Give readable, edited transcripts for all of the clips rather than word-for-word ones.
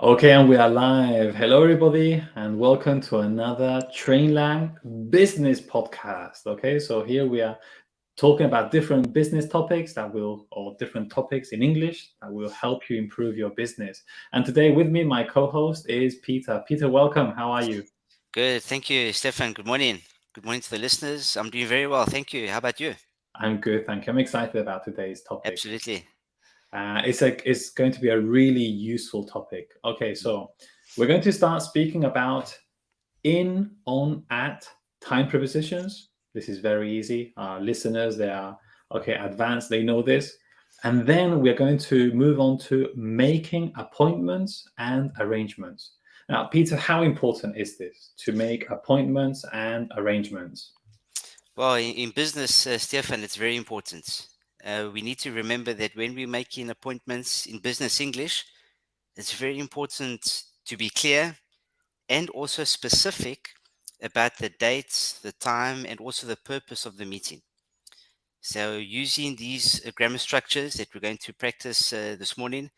Okay, and we are live. Hello, everybody, and welcome to another Trainlang business podcast. Okay, so here we are talking about different business topics or different topics in English that will help you improve your business. And today with me, my co-host is Peter. Peter, welcome. How are you? Good. Thank you, Stefan. Good morning. Good morning to the listeners. I'm doing very well. Thank you. How about you? I'm good, thank you. I'm excited about today's topic. Absolutely. It's going to be a really useful topic. Okay, so we're going to start speaking about in, on, at, time prepositions. This is very easy. Our listeners, they are advanced, they know this. And then we're going to move on to making appointments and arrangements. Now, Peter, how important is this to make appointments and arrangements? Well, in business, Stefan, it's very important. We need to remember that when we're making appointments in business English, it's very important to be clear and also specific about the dates, the time, and also the purpose of the meeting. So, using these grammar structures that we're going to practice this morning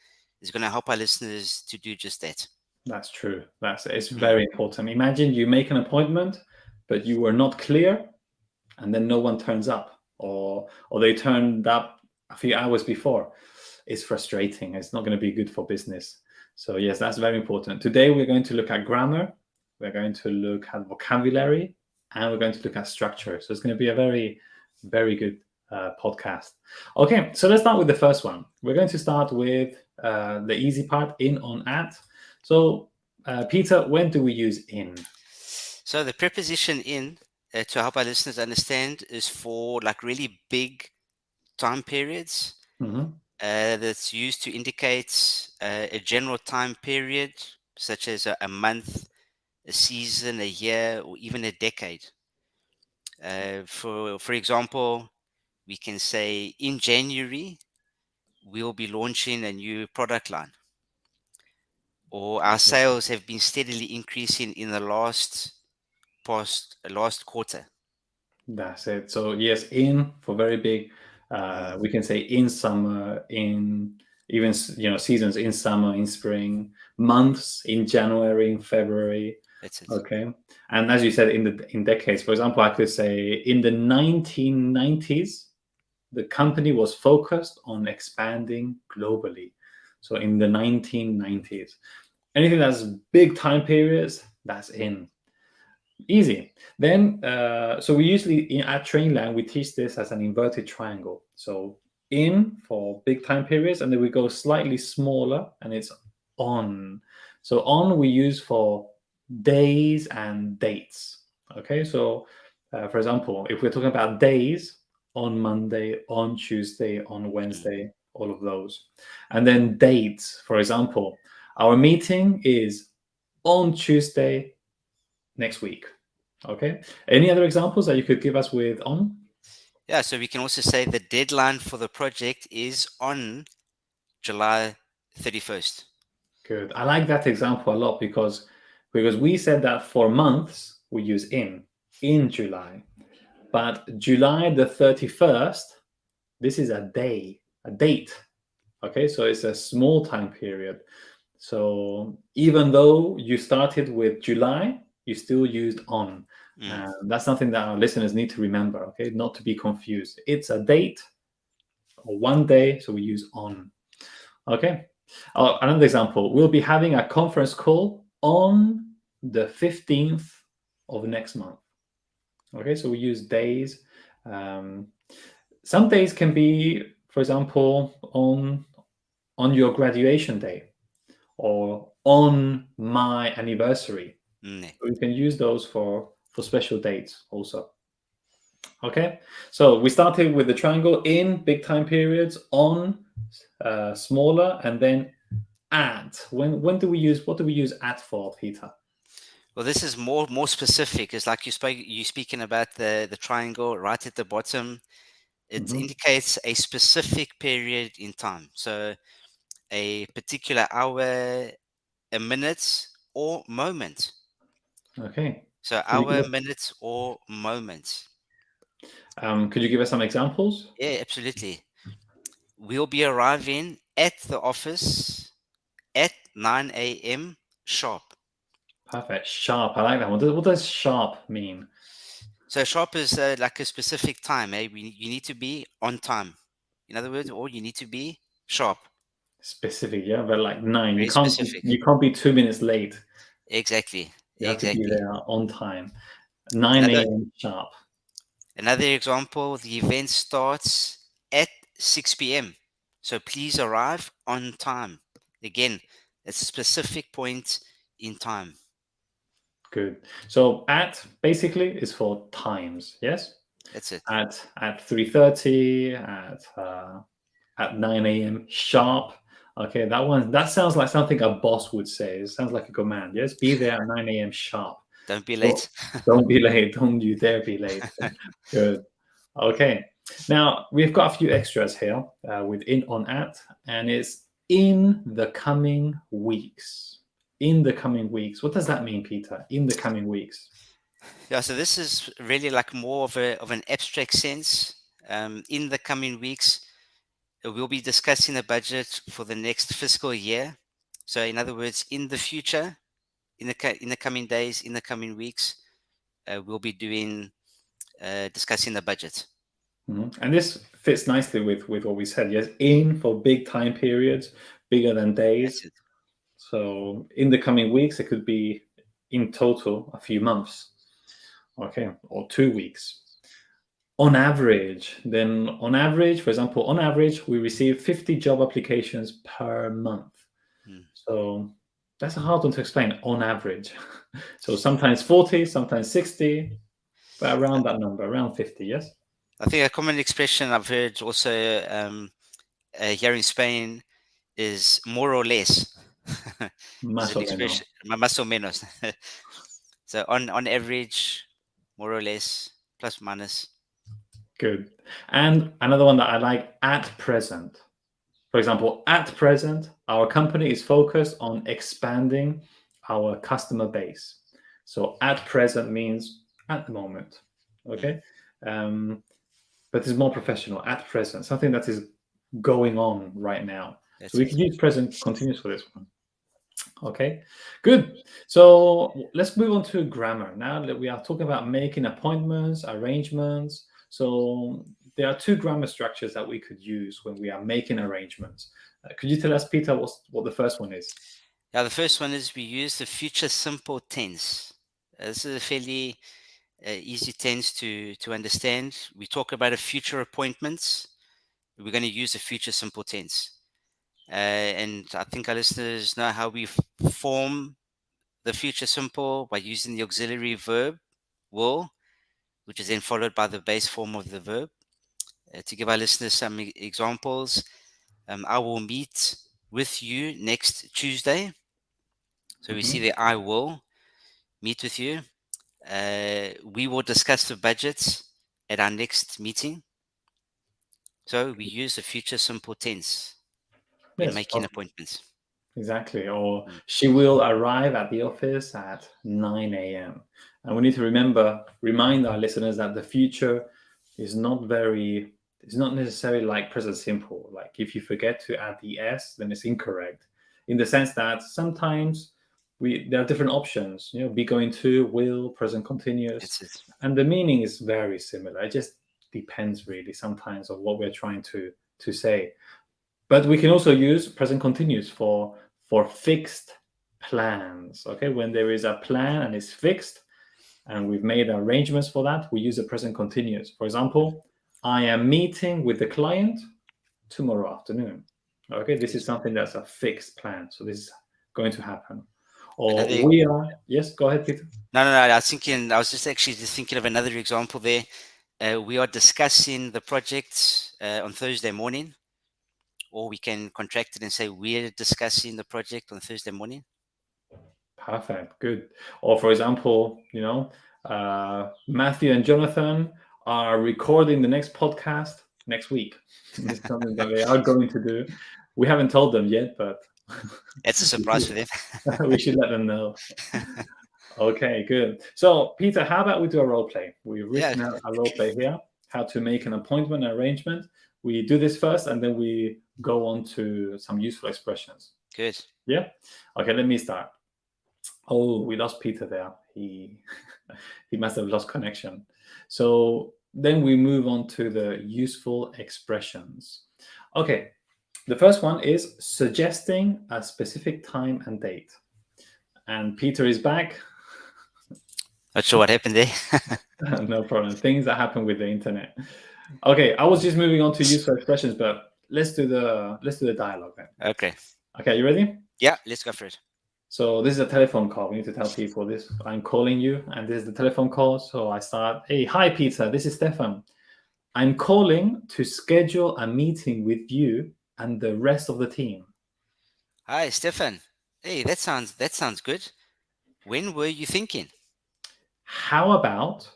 is going to help our listeners to do just that. That's true. It's Mm. very important. Imagine you make an appointment, but you were not clear, and then no one turns up, or they turned up a few hours before. It's frustrating. It's not going to be good for business. So yes, that's very important. Today we're going to look at grammar, we're going to look at vocabulary, and we're going to look at structure. So it's going to be a very, very good podcast. Okay, so let's start with the first one. We're going to start with the easy part, in, on, at. So Peter, when do we use in? So the preposition in, to help our listeners understand, is for like really big time periods. Mhm. That's used to indicate a general time period, such as a month, a season, a year, or even a decade. For example, we can say in January we'll be launching a new product line, or our sales have been steadily increasing in the last quarter. That's it. So yes, in for very big. Mm, We can say in summer, in even seasons, in summer, in spring, months, in January, in February. that's it. Okay, and as you said, in decades. For example, I could say in the 1990s, the company was focused on expanding globally. So in the 1990s, anything that's big time periods, that's in. Easy. Then, so we usually at Trainlang we teach this as an inverted triangle. So in for big time periods, and then we go slightly smaller, and it's on. So on we use for days and dates. Okay, so for example, if we're talking about days, on Monday, on Tuesday, on Mm. Wednesday, all of those, and then dates. For example, our meeting is on Tuesday next week. Okay. Any other examples that you could give us with on? Yeah, so we can also say the deadline for the project is on July 31st. Good. I like that example a lot because we said that for months we use in July, but July the 31st, this is a day, a date. Okay, so it's a small time period. So even though you started with July, you still used on. Mm. That's something that our listeners need to remember. Okay, not to be confused. It's a date or one day, so we use on. Okay. Another example, we'll be having a conference call on the 15th of next month. Okay, so we use days. Um, some days can be, for example, on your graduation day or on my anniversary. Mm. We can use those for special dates also. Okay, so we started with the triangle in big time periods, on smaller, and then at. When do we use what do we use at for, Peter? Well, this is more specific. It's like you speaking about the triangle right at the bottom. It Mhm. indicates a specific period in time. So a particular hour, a minute, or moment. Okay. So hour, minute, or moment. Could you give us some examples? Yeah, absolutely. We'll be arriving at the office at 9 a.m. sharp. Perfect. Sharp. I like that one. What does sharp mean? So sharp is like a specific time. You need to be on time. In other words, or you need to be sharp. Specific, yeah, but like 9. Very specific. You can't be 2 minutes late. Exactly. You have to be Exactly. there on time. 9 Another a.m. sharp. another example, the event starts at 6 p.m. So please arrive on time. Again, it's a specific point in time. Good. So at basically is for times. Yes. That's it. At 3:30, at 9 a.m. sharp. Okay, that sounds like something a boss would say. It sounds like a command. Yes, be there at 9 a.m. sharp. Don't be So late. don't be late. Don't you dare be late. Good. Okay. Now we've got a few extras here with in, on, at, and it's in the coming weeks. In the coming weeks. What does that mean, Peter? In the coming weeks. Yeah, so this is really like more of an abstract sense. In the coming weeks, we'll be discussing the budget for the next fiscal year. So, in other words, in the future, in the coming days, in the coming weeks, we'll be discussing the budget. Mhm. And this fits nicely with what we said. Yes, in for big time periods, bigger than That's days. it. So in the coming weeks, it could be in total a few months, okay, or 2 weeks. On average, then on average, for example, on average, we receive 50 job applications per month. Mm. So that's a hard one to explain. On average, so sometimes 40, sometimes 60, but around that number, around 50. Yes. I think a common expression I've heard also here in Spain is more or less. Is Más an o menos. expression, más o menos. So on average, more or less, plus minus. Good. And another one that I like, at present. For example, at present, our company is focused on expanding our customer base. So at present means at the moment. Okay. But it's more professional, at present, something that is going on right now. That's So we it. could use present continuous for this one. Okay, good. So let's move on to grammar. Now that we are talking about making appointments, arrangements. So there are two grammar structures that we could use when we are making arrangements. Could you tell us, Peter, what the first one is? Yeah, the first one is we use the future simple tense. This is a fairly easy tense to understand. We talk about a future appointments. We're going to use a future simple tense. And I think our listeners know how we form the future simple by using the auxiliary verb will, which is then followed by the base form of the verb. To give our listeners some examples, I will meet with you next Tuesday. So we see Mhm. the I will meet with you. We will discuss the budget at our next meeting. So we use the future simple tense when Yes, making appointments. exactly. Or Mm. she will arrive at the office at 9 a.m. And we need to remind our listeners that the future is it's not necessarily like present simple. Like if you forget to add the s, then it's incorrect. In the sense that sometimes there are different options, be going to, will, present continuous, It's it. and the meaning is very similar. It just depends really sometimes on what we're trying to say. But we can also use present continuous for fixed plans. Okay, when there is a plan and it's fixed, and we've made arrangements for that, we use a present continuous. For example, I am meeting with the client tomorrow afternoon. Okay, this is Yes. something that's a fixed plan. So this is going to happen. Or Another we are, yes, go ahead, Peter. No, no, no. I was just actually just thinking of another example there. We are discussing the project on Thursday morning, or we can contract it and say we're discussing the project on Thursday morning. Perfect, good. Or for example, Matthew and Jonathan are recording the next podcast next week. This is something that they are going to do. We haven't told them yet, but That's a surprise for them. we should let them know. Okay, good. So, Peter, how about we do a role play? We've Yeah, written out a role play here, how to make an appointment arrangement. We do this first, and then we go on to some useful expressions. Good. Yeah. Okay, let me start. Oh, we lost Peter there. He he must have lost connection. So then we move on to the useful expressions. Okay, the first one is suggesting a specific time and date. And Peter is back. Not sure what happened there. No problem. Things that happen with the internet. Okay, I was just moving on to useful expressions, but let's do the dialogue then. Okay. Okay, you ready? Yeah, let's go for it. So this is a telephone call. We need to tell people this. I'm calling you, and this is the telephone call. So I start, hey, hi, Peter. This is Stefan. I'm calling to schedule a meeting with you and the rest of the team. Hi, Stefan. Hey, that sounds good. When were you thinking? How about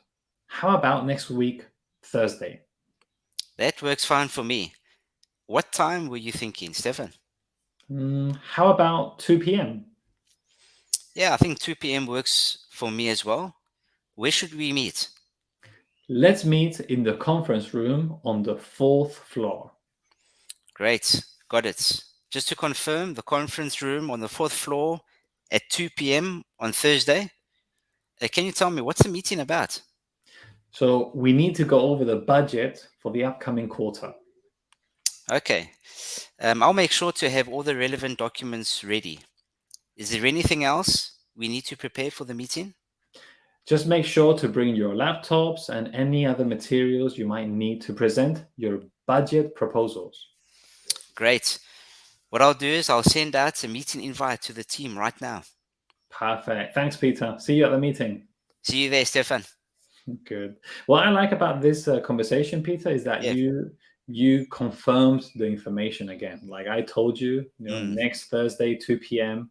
next week, Thursday? That works fine for me. What time were you thinking, Stefan? How about 2 p.m.? Yeah, I think 2 p.m. works for me as well. Where should we meet? Let's meet in the conference room on the 4th floor. Great, got it. Just to confirm, the conference room on the 4th floor at 2 p.m. on Thursday. Can you tell me what's the meeting about? So we need to go over the budget for the upcoming quarter. Okay. I'll make sure to have all the relevant documents ready. Is there anything else we need to prepare for the meeting? Just make sure to bring your laptops and any other materials you might need to present your budget proposals. Great. What I'll do is I'll send out a meeting invite to the team right now. Perfect. Thanks, Peter. See you at the meeting. See you there, Stefan. Good. What I like about this conversation, Peter, is that Yeah. you confirmed the information again. Like I told you, next Thursday, 2 p.m.,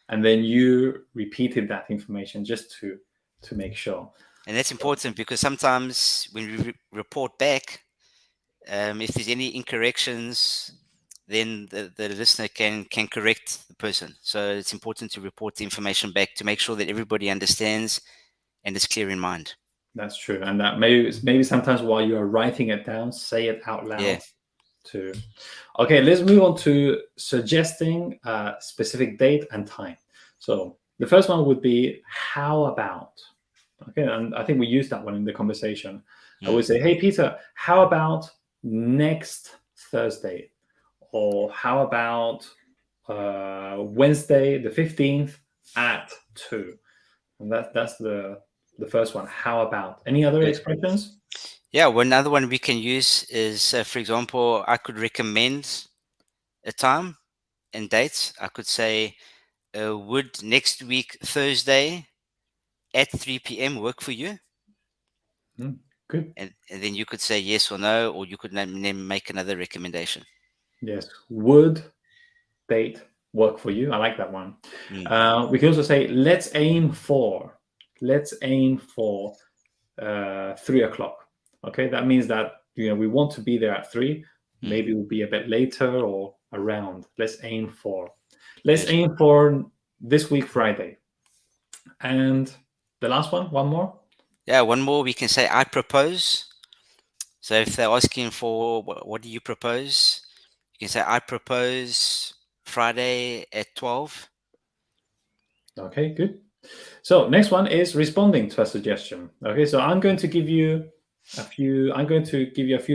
and then you repeated that information just to make sure. And that's important because sometimes when we report back, if there's any incorrections, then the listener can correct the person. So it's important to report the information back to make sure that everybody understands and is clear in mind. That's true. And that maybe sometimes while you are writing it down, say it out loud. Yeah. Too. Okay, let's move on to suggesting a specific date and time. So the first one would be, how about? Okay, and I think we used that one in the conversation. I would say, hey, Peter, how about next Thursday? Or how about Wednesday, the 15th at 2? And that's the first one. How about? Any other expressions? Yeah, one other one we can use is, for example, I could recommend a time and date. I could say, would next week, Thursday at 3 p.m. work for you? Good. And then you could say yes or no, or you could make another recommendation. Yes. Would date work for you? I like that one. We can also say, let's aim for 3 o'clock. Okay, that means that we want to be there at 3. Maybe we'll be a bit later or around. Let's aim for this week, Friday. And the last one more. Yeah, one more. We can say I propose. So if they're asking for what do you propose, you can say I propose Friday at 12. Okay, good. So next one is responding to a suggestion. Okay, so I'm going to give you a few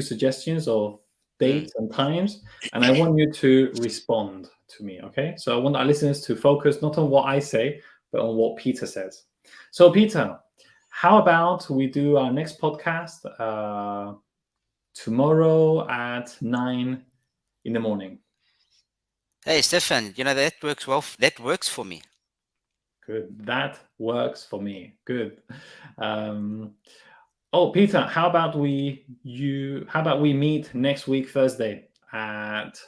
suggestions of dates and times, and I want you to respond to me. Okay, so I want our listeners to focus not on what I say, but on what Peter says. So Peter, how about we do our next podcast tomorrow at 9 in the morning? Hey, Stefan, that works well. That works for me. Good. That works for me. Good. Peter, how about we meet next week, Thursday at,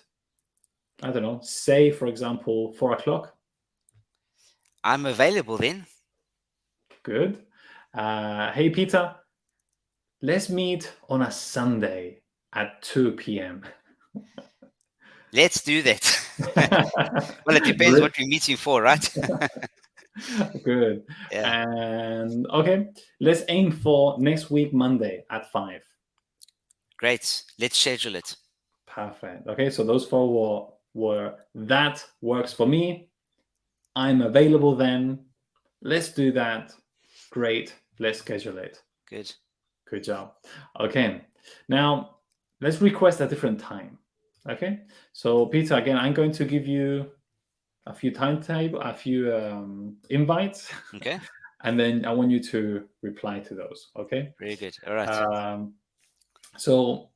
I don't know, say, for example, 4 o'clock? I'm available then. Good. Hey, Peter, let's meet on a Sunday at 2 p.m. Let's do that. Well, it depends what we're meeting for, right? Good. Yeah. And okay, let's aim for next week, Monday at 5. Great. Let's schedule it. Perfect. Okay, so those 4 were that works for me. I'm available then. Let's do that. Great. Let's schedule it. Good. Good job. Okay. Now let's request a different time. Okay. So Peter, again, I'm going to give you a few invites, Okay. and then I want you to reply to those. Okay. Very good. All right. So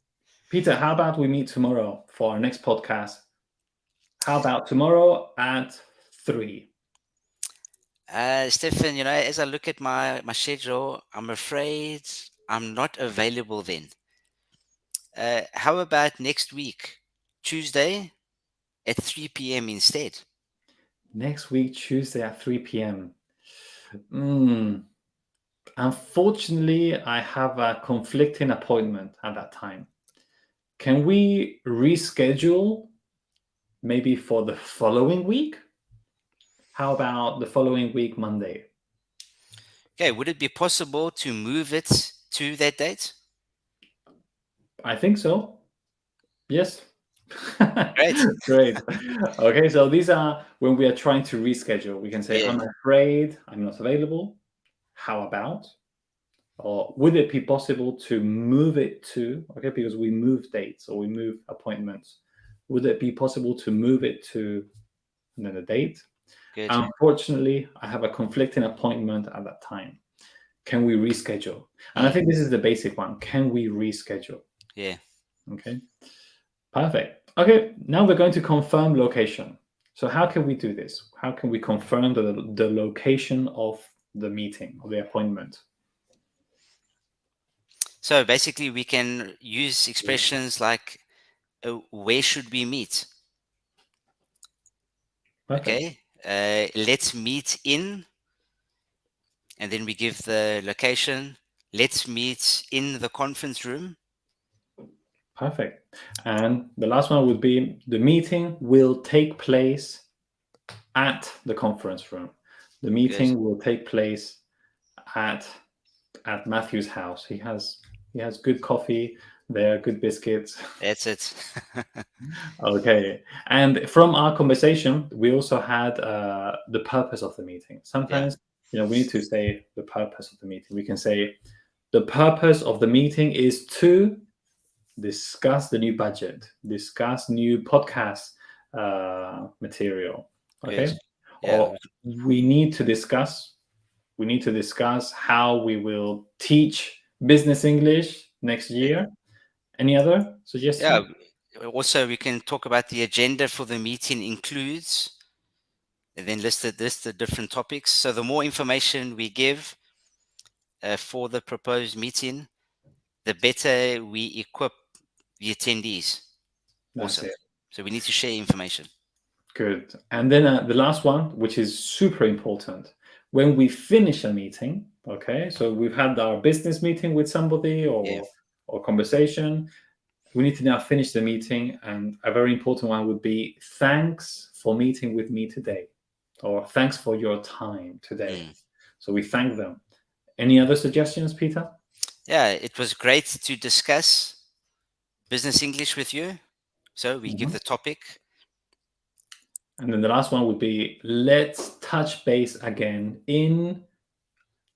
Peter, how about we meet tomorrow for our next podcast? How about tomorrow at 3? Stefan, as I look at my schedule, I'm afraid I'm not available then. How about next week, Tuesday at 3 p.m. instead? Next week, Tuesday at 3 p.m. Unfortunately, I have a conflicting appointment at that time. Can we reschedule maybe for the following week? How about the following week, Monday? Okay, would it be possible to move it to that date? I think so. Yes. Great. Great. Okay, so these are when we are trying to reschedule. We can say, Yeah. I'm afraid I'm not available. How about? Or would it be possible to move it to, okay, because we move dates or we move appointments. Would it be possible to move it to another date? Good. Unfortunately, I have a conflicting appointment at that time. Can we reschedule? And I think this is the basic one. Can we reschedule? Yeah. Okay. Perfect. Okay, now we're going to confirm location. So how can we do this? How can we confirm the location of the meeting or the appointment? So basically, we can use expressions like, where should we meet? Perfect. Okay. Let's meet in, and then we give the location. Let's meet in the conference room. Perfect. And the last one would be the meeting will take place at the conference room. The meeting will take place at Matthew's house. He has good coffee there, good biscuits. That's it. Okay. And from our conversation, we also had the purpose of the meeting. Sometimes, we need to say the purpose of the meeting. We can say the purpose of the meeting is to discuss the new budget, discuss new podcast material. Okay. Good. Yeah. Or we need to discuss how we will teach business English next year. Any other suggestions? Yeah. Also, we can talk about the agenda for the meeting includes, and then list the different topics. So the more information we give for the proposed meeting, the better we equip the attendees. That's Also, it. so we need to share information. Good. And then the last one, which is super important, when we finish a meeting, okay, so we've had our business meeting with somebody or conversation, we need to now finish the meeting. And a very important one would be thanks for meeting with me today, or thanks for your time today. So we thank them. Any other suggestions, Peter? Yeah, it was great to discuss business English with you. So we give the topic. And then the last one would be let's touch base again in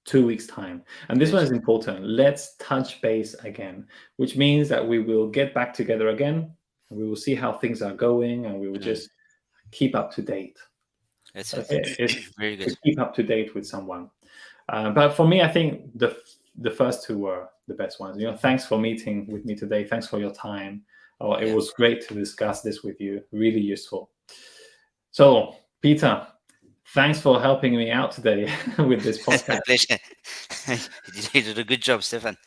2 weeks' time. And this one is important. Let's touch base again, which means that we will get back together again and we will see how things are going and we will just keep up to date. That's okay? It's very good. to keep up to date with someone. But for me, I think the first two were the best ones. Thanks for meeting with me today. Thanks for your time. It was great to discuss this with you. Really useful. So, Peter, thanks for helping me out today with this podcast. Pleasure. You did a good job, Stefan.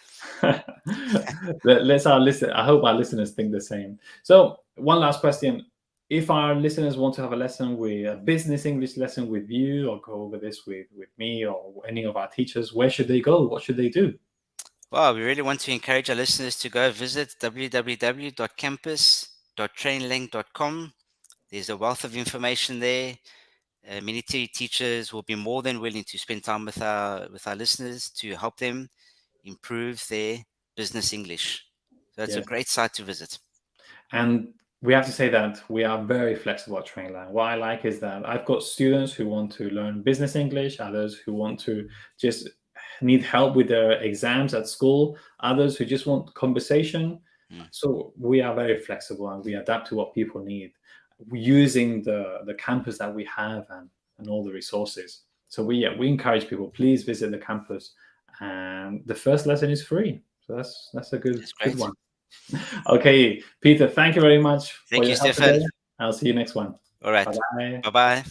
Let's I hope our listeners think the same. So, one last question. If our listeners want to have a business English lesson with you, or go over this with me or any of our teachers, where should they go? What should they do? Well, we really want to encourage our listeners to go visit www.campus.trainlang.com. There's a wealth of information there. Many teachers will be more than willing to spend time with our listeners to help them improve their business English. So it's a great site to visit. And we have to say that we are very flexible at Trainlang. What I like is that I've got students who want to learn business English, others who want to just need help with their exams at school, others who just want conversation. So we are very flexible and we adapt to what people need using the campus that we have and all the resources. So we encourage people, please visit the campus. And the first lesson is free. So that's a good one. Okay, Peter, thank you very much for Thank you, your help Stefan. today. I'll see you next one. All right. Bye-bye. Bye-bye.